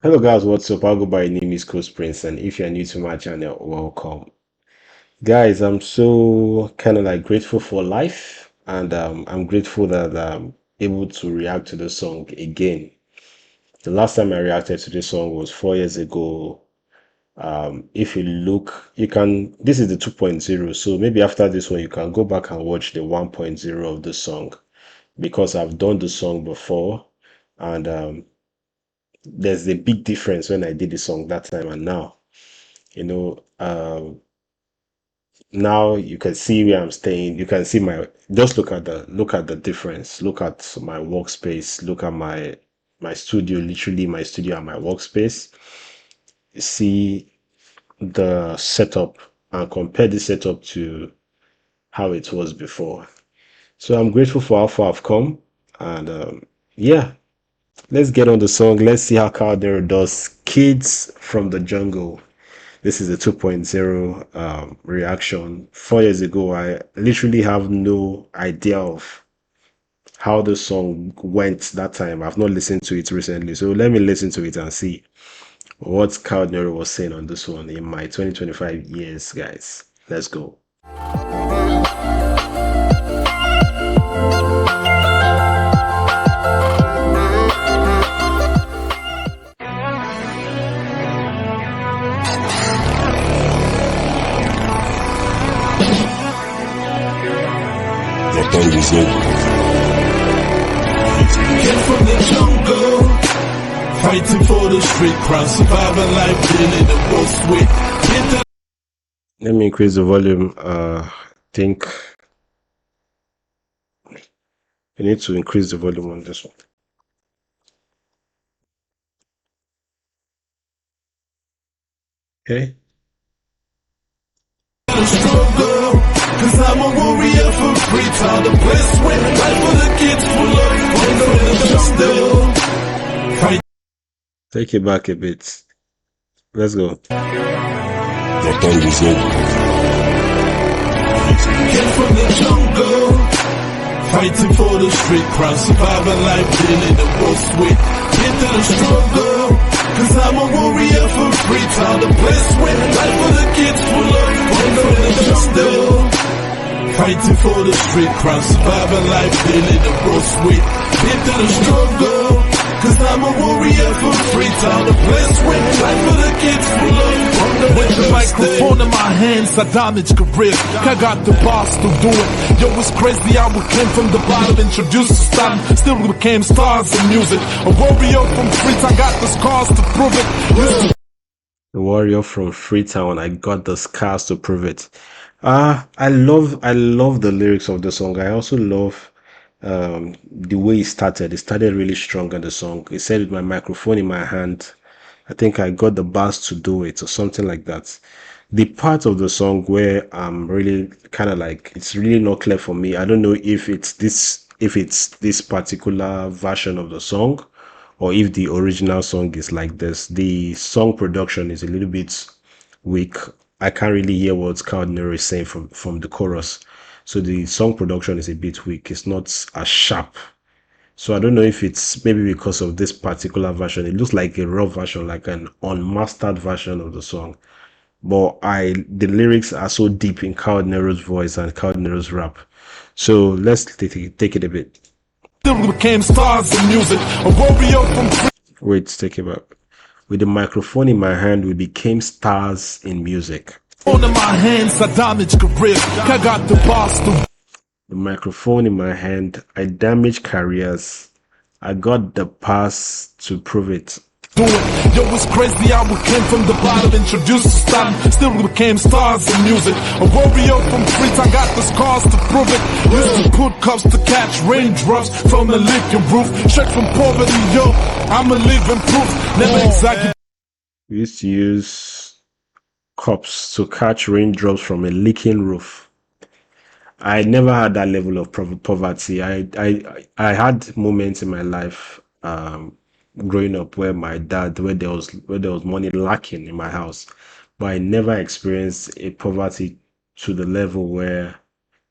Hello guys, what's up? I'll go by name is Coach Prince, and if you're new to my channel, welcome. Guys, I'm so kind of like grateful for life, and I'm grateful that I'm able to react to the song again. The last time I reacted to this song was 4 years ago. If you look, you can, this is the 2.0, so maybe after this one, you can go back and watch the 1.0 of the song because I've done the song before, and there's a big difference when I did the song that time and now. you know now you can see where I'm staying. You can see my, just look at the difference. Look at my workspace, look at my studio, literally my studio and my workspace. You see the setup and compare the setup to how it was before. So I'm grateful for how far I've come. And yeah, let's get on the song. Let's see how Kao Denero does Kids from the Jungle. This is a 2.0 reaction. 4 years ago, I literally have no idea of how the song went that time. I've not listened to it recently. So let me listen to it and see what Kao Denero was saying on this one in my 2025 years, guys. Let's go. I thought it was over. Came from the jungle, fighting for the street crown, surviving life, dealing the worst with. Let me increase the volume. Think you need to increase the volume on this one. Okay. Struggle, cause I'm a warrior for Freetown, the place where life for the kids full of hunger in the jungle. Fight. Take it back a bit. Let's go. I thought it was over. Came from the jungle, fighting for the street crown, surviving life, dealing the worst with. Into the struggle, cause I'm a warrior for Freetown, the place where life for the kids full of hunger in the jungle. Fighting for the street crown, surviving life, dealing the worst with. Into the struggle, cause I'm a warrior for Freetown, the place where life for the kids full of hunger. With the microphone in my hands, I damaged careers. I got the boss to do it. Yo, it's crazy how we came from the bottom, introduced to style, still we became stars in music. A warrior from Freetown, got the scars to prove it. The warrior from Freetown, I got the scars to prove it. I love the lyrics of the song. I also love the way it started. It started really strong in the song. It said with my microphone in my hand, I think I got the bars to do it or something like that. The part of the song where I'm really kind of like, it's really not clear for me. I don't know if it's this particular version of the song or if the original song is like this. The song production is a little bit weak. I can't really hear what Kao Denero is saying from the chorus. So the song production is a bit weak. It's not as sharp. So I don't know if it's maybe because of this particular version. It looks like a raw version, like an unmastered version of the song. But the lyrics are so deep in Kao Denero's voice and Kao Denero's rap. So let's take it a bit. Still we became stars in music. A warrior from Wait, take it back. With the microphone in my hand, we became stars in music. Freetown in my hands, I damaged careers. I got the boss to The microphone in my hand, I damaged careers. I got the pass to prove it. do it. Yo, it's crazy how we came from the bottom, introduced to style, still we became stars in music. A warrior from Freetown, got the scars to prove it. Used to put cups to catch raindrops from the leaking roof. Straight from poverty, yo, I'm a living proof. Never exactly. We used to use cups to catch raindrops from a leaking roof. I never had that level of poverty. I had moments in my life growing up where my dad, where there was money lacking in my house, but I never experienced a poverty to the level where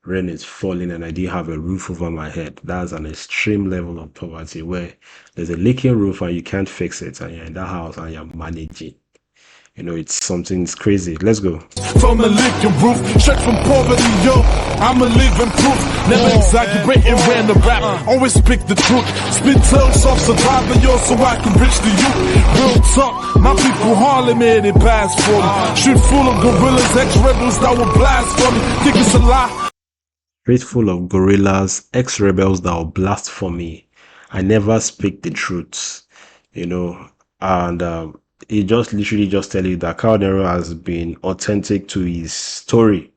rain is falling and I didn't have a roof over my head. That's an extreme level of poverty where there's a leaking roof and you can't fix it, and you're in that house and you're managing. You know, it's something, it's crazy. Let's go. From a leaking roof, straight from poverty, yo. I'm a living proof, never exaggerating, random rap. Always speak the truth. Spit tales of survivor, yo, so I can reach the youth. Real talk, my people hardly made it past for me. Street full of gorillas, ex-rebels that will blast for me. Think it's a lie. Street full of gorillas, ex-rebels that will blast for me. I never speak the truth, you know, and it just literally just tell you that Kao Denero has been authentic to his story,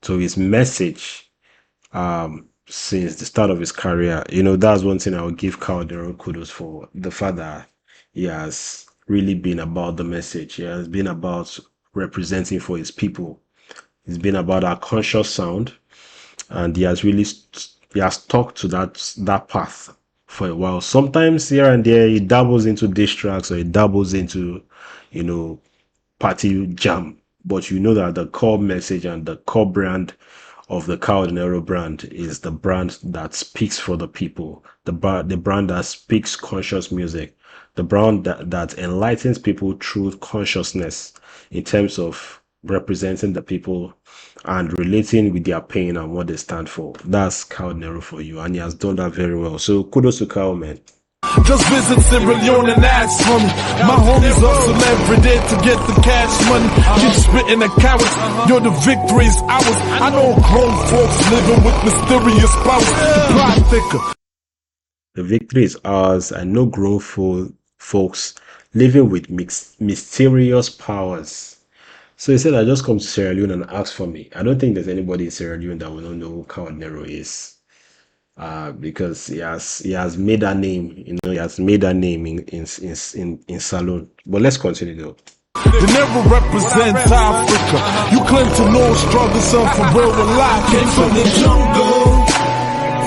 to his message, since the start of his career. You know, that's one thing I would give Kao Denero kudos for, the fact that he has really been about the message. He has been about representing for his people. He's been about our conscious sound, and he has really he has stuck to that path for a while. Sometimes here and there he dabbles into diss tracks, or he dabbles into, you know, party jam, but you know that the core message and the core brand of the Kao Denero brand is the brand that speaks for the people, the brand that speaks conscious music, the brand that enlightens people through consciousness in terms of representing the people and relating with their pain and what they stand for. That's Kao Denero for you, and he has done that very well. So kudos to Kao, man. Just visit Sierra Leone and ask for me. My homies hustle every day to get the cash money. Keep spitting the carrots, yo, the victory is ours. I know grown folks living with mysterious powers. The plot thicker. The victory is ours. I know grown folks living with mysterious powers. So he said, I just come to Sierra Leone and ask for me. I don't think there's anybody in Sierra Leone that will not know who Kao Denero is. Because he has made a name, you know, he has made a name in Salon. But let's continue though. They never represent Africa. You claim to know struggle, son, for real life. Came from the jungle,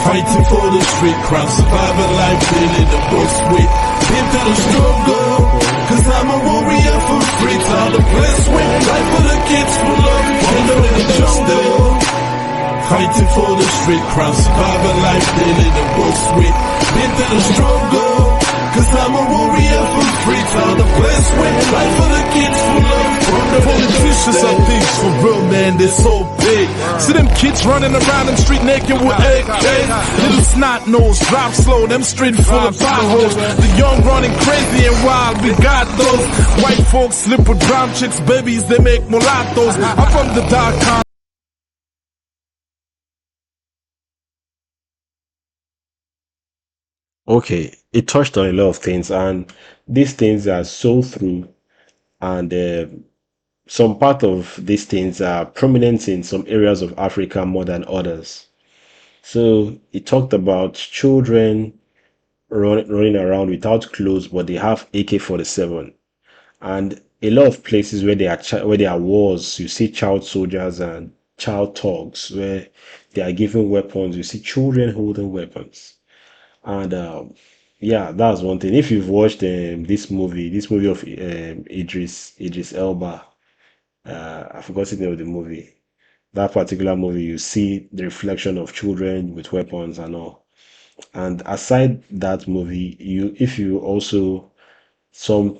fighting for the street crown, surviving life, in the bush with. Been through the struggle, cause I'm a warrior for free time. The place with life for the kids for love. Came from the jungle, fighting for the street crown, surviving life, in the bush with. Been through the struggle, cause I'm a warrior for free time. The place with life for the kids for love. The politicians are thieves for real, man, they're so big. See them kids running around them street naked with AKs. Little snot nose, drop slow, them street full of potholes. The young running crazy and wild, we got those. White folks slip with brown chicks, babies, they make mulattoes. I'm from the dark. Okay, it touched on a lot of things, and these things are so through, and some part of these things are prominent in some areas of Africa more than others. So it talked about children running around without clothes, but they have AK-47, and a lot of places where where there are wars, you see child soldiers and child thugs where they are given weapons. You see children holding weapons. And yeah, that's one thing. If you've watched this movie of Idris Elba, I forgot the name of the movie. That particular movie, you see the reflection of children with weapons and all. And aside that movie, if you also some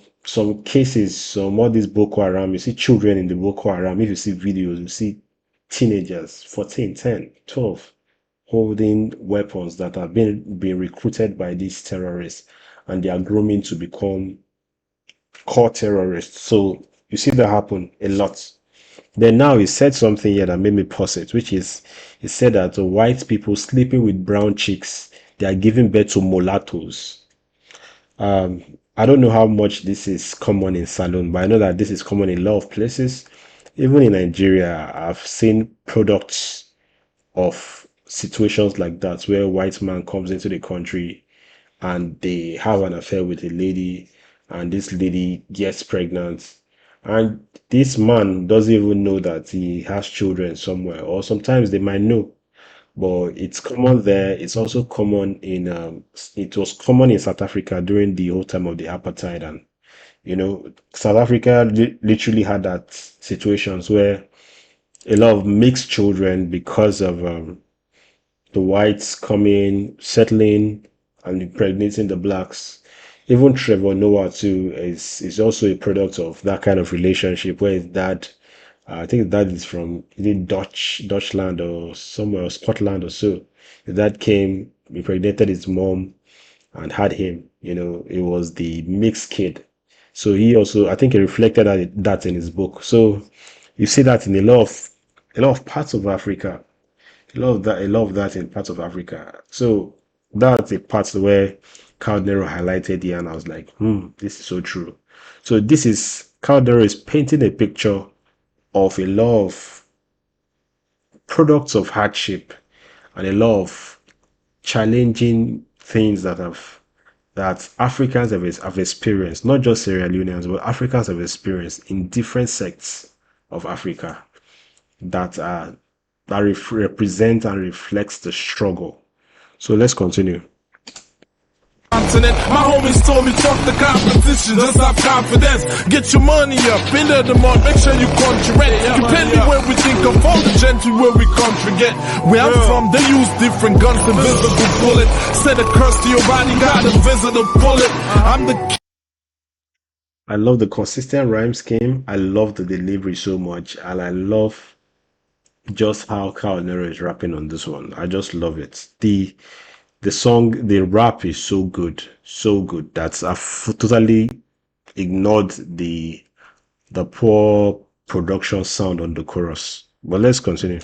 cases, some all these Boko Haram, you see children in the Boko Haram. If you see videos, you see teenagers, 14, 10, 12, holding weapons that have been recruited by these terrorists, and they are grooming to become core terrorists. So you see that happen a lot. Then now he said something here that made me pause it, which is he said that white people sleeping with brown chicks, they are giving birth to mulattoes. I don't know how much this is common in Salon, but I know that this is common in a lot of places. Even in Nigeria, I've seen products of situations like that where a white man comes into the country and they have an affair with a lady, and this lady gets pregnant, and this man doesn't even know that he has children somewhere, or sometimes they might know, but it's common there. It's also common in it was common in South Africa during the whole time of the apartheid. And you know, South Africa literally had that situations where a lot of mixed children because of the whites coming, settling, and impregnating the blacks. Even Trevor Noah too is also a product of that kind of relationship where his dad, I think his dad is from Dutchland or somewhere, or Scotland or so. His dad came, impregnated his mom, and had him. You know, it was the mixed kid. So he also, I think, he reflected that in his book. So you see that in a lot of parts of Africa, a lot of that in parts of Africa. So that's a part where Kao Denero highlighted here, and I was like, this is so true. So this is Kao Denero is painting a picture of a lot of products of hardship and a lot of challenging things that Africans have experienced, not just Sierra Leoneans, but Africans have experienced in different sects of Africa that represent and reflects the struggle. So let's continue. My homies told me fuck the competition, just have confidence. Get your money up, end of the month, make sure you contract. You pay me when we think of all the gentry where we congregate. Where I'm from, they use different guns, invisible bullet. Set a curse to your body, got a visible bullet. I'm the I love the consistent rhyme scheme. I love the delivery so much, and I love just how Kao Denero is rapping on this one. I just love it. The song, the rap is so good, so good that I've totally ignored the poor production sound on the chorus. But let's continue.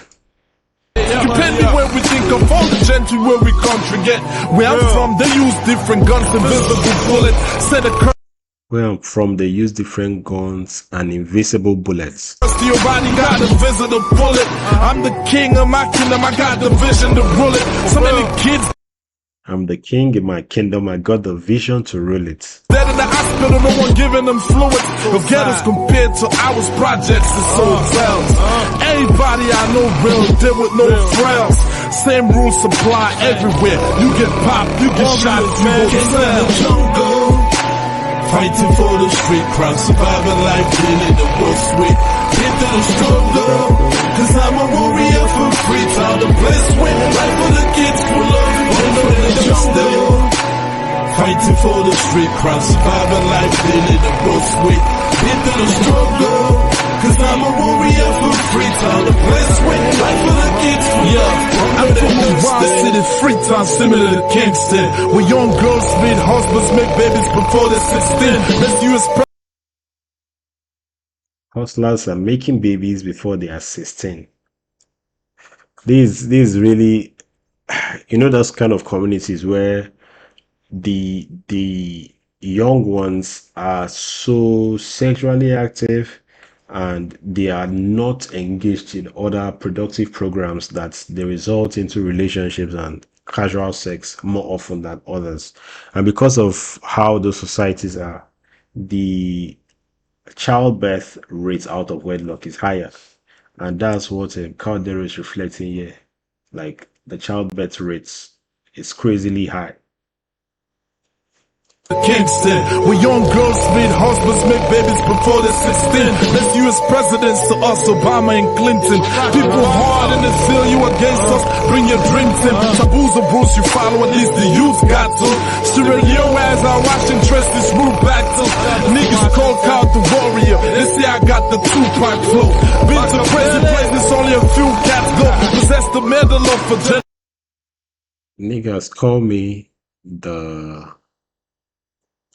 You pay me when we think of all the gentry where we congregate. Where I'm from, they use different guns, invisible bullet. Set a curse Where I'm from, they use different guns and invisible bullets. to your body, got a visible bullet. I'm the king of my kingdom, I got the vision to rule it. So many kids I'm the king in my kingdom, I got the vision to rule it. dead in the hospital, no one giving them fluids. Your ghettos compared to ours, projects and hotels. Everybody I know real, deal with no frills. Same rules apply everywhere. You get popped, you get shot, you go jungle. Fighting for the street crowd, surviving life, dealing the worst with. Get to the struggle, cause I'm a warrior for free time. The blessed win, life for the kids who love you. In the jungle, fighting for the street crowd, surviving life, dealing the worst with. Get to the struggle, cause I'm a warrior for free time. The blessed win, life for the kids who love you. I'm from a wild city, Freetown, similar to Kingston, where young girls meet husbands, make babies before they're 16. Let's use Hustlers are making babies before they are 16. This really, you know, those kind of communities where the young ones are so sexually active and they are not engaged in other productive programs that they result into relationships and casual sex more often than others. And because of how those societies are, the childbirth rate out of wedlock is higher. And that's what Kao Denero is reflecting here. Like the childbirth rates is crazily high. Kingston, where young girls meet husbands, make babies before they're 16. Let's use presidents to us, Obama and Clinton. People hard in the field, you against us, bring your dreams in. Taboos and rules you follow, at least the youth got to. Sierra Leone as I watch and trust this root back to. Niggas called Kao the warrior, they say I got the Tupac flow. Been to crazy places, only a few cats go. Possess the medal of a Niggas call me the,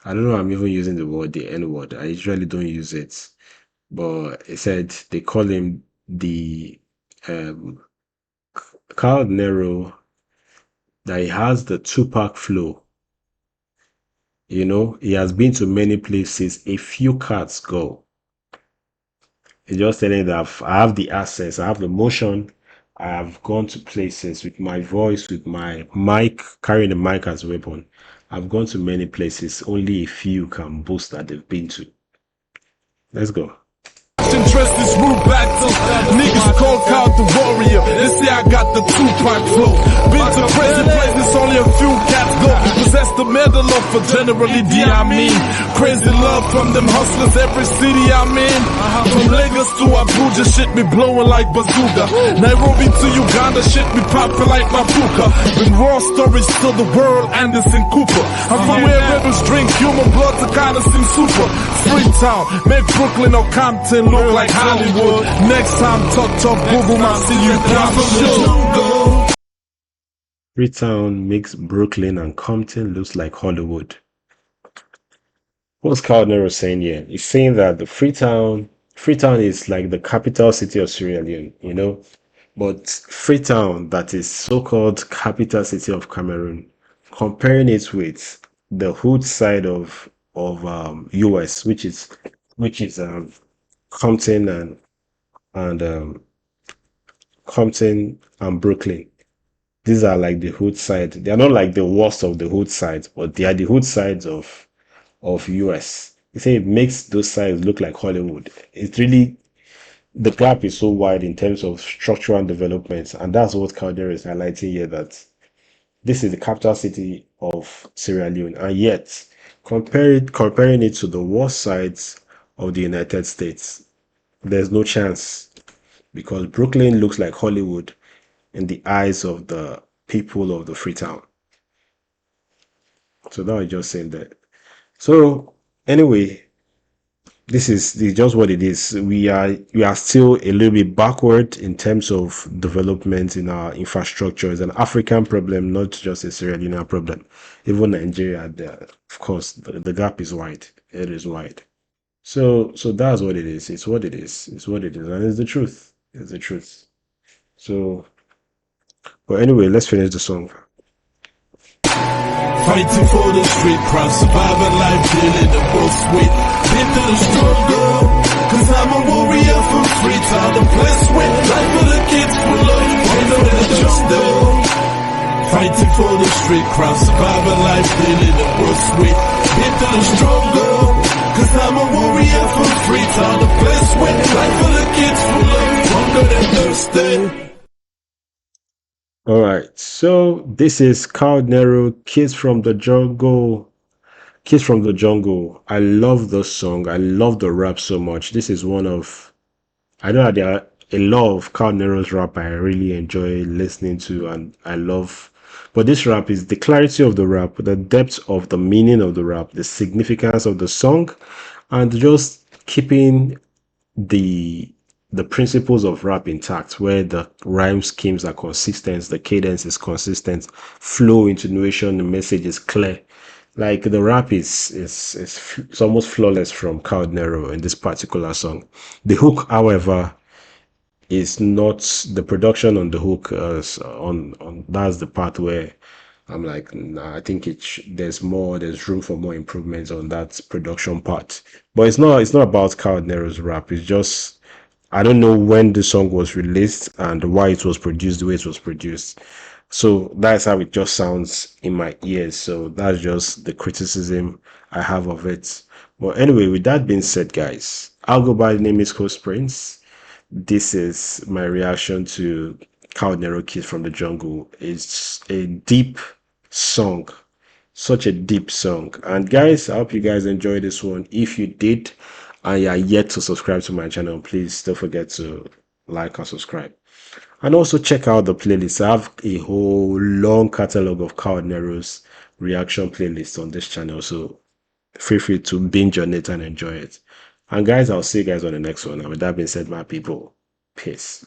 I don't know, I'm even using the word, the N word. I usually don't use it. But it said they call him the Kao Denero, that he has the Tupac flow. You know, he has been to many places a few cats go. He's just telling that I have the access, I have the motion, I have gone to places with my voice, with my mic, carrying the mic as a weapon. I've gone to many places, only a few can boast that they've been to. Let's go. Interest this root back to niggas called Kao the warrior. They say I got the Tupac flow. Been to crazy places, only a few cats go. possess the medal of for generally D.I.M.E. Crazy love from them hustlers every city I'm in. From Lagos to Abuja, shit be blowing like bazooka. Nairobi to Uganda, shit be popping like Mapuka. Bring raw stories to the world, Anderson Cooper. I'm from where rebels drink human blood to kinda seem super. Freetown, make Brooklyn or Compton look like Hollywood. Next time, talk, Google, I see you down the jungle. Freetown makes Brooklyn and Compton looks like Hollywood. What's Kao Denero saying here? He's saying that the Freetown is like the capital city of Sierra Leone, you know, but Freetown, that is so-called capital city of Cameroon, comparing it with the hood side of US, which is Compton and Compton and Brooklyn. These are like the hood side. They are not like the worst of the hood sides, but they are the hood sides of US. You say it makes those sides look like Hollywood. It's really, the gap is so wide in terms of structural and development, and that's what Calder is highlighting here. That this is the capital city of Sierra Leone, and yet comparing it to the worst sides of the United States, there's no chance because Brooklyn looks like Hollywood in the eyes of the people of the Freetown. So that was just saying that. So anyway, this is just what it is. We are still a little bit backward in terms of development in our infrastructure. It's an African problem, not just a Sierra Leone problem. Even Nigeria, of course, the gap is wide. It is wide. So that's what it is. It's what it is. It's what it is, and it's the truth. It's the truth. So, but anyway, let's finish the song. Fighting for the street crowd, surviving life, dealing the most with. Been through the struggle, cause I'm a warrior from Freetown, the place with life for the kids full of freedom in the jungle. Fighting for the street crowd, surviving life, dealing the most with. Been through the struggle, cause I'm a warrior from Freetown, the place with life for the kids full of hunger and thirsty. All right, so this is Kao Denero, Kids from the Jungle. Kids from the Jungle. I love the song. I love the rap so much. This is one of, I know that there are a lot of Kao Denero's rap I really enjoy listening to, and I love. But this rap is the clarity of the rap, the depth of the meaning of the rap, the significance of the song, and just keeping the principles of rap intact, where the rhyme schemes are consistent, the cadence is consistent, flow, intonation, the message is clear. Like the rap is it's almost flawless from Kao Denero in this particular song. The hook, however, is not the production on the hook. On that's the part where I'm like, nah, I think there's room for more improvements on that production part. But it's not about Kao Denero's rap. It's just I don't know when the song was released and why it was produced the way it was produced. So that's how it just sounds in my ears. So that's just the criticism I have of it. But anyway, with that being said, guys, I'll go by the name is Coach Prince. This is my reaction to Kao Denero Kids from the Jungle. It's a deep song, such a deep song. And guys, I hope you guys enjoyed this one. If you did and you are yet to subscribe to my channel, please don't forget to like and subscribe. And also check out the playlist. I have a whole long catalog of Kao Denero's reaction playlists on this channel. So feel free to binge on it and enjoy it. And guys, I'll see you guys on the next one. And with that being said, my people, peace.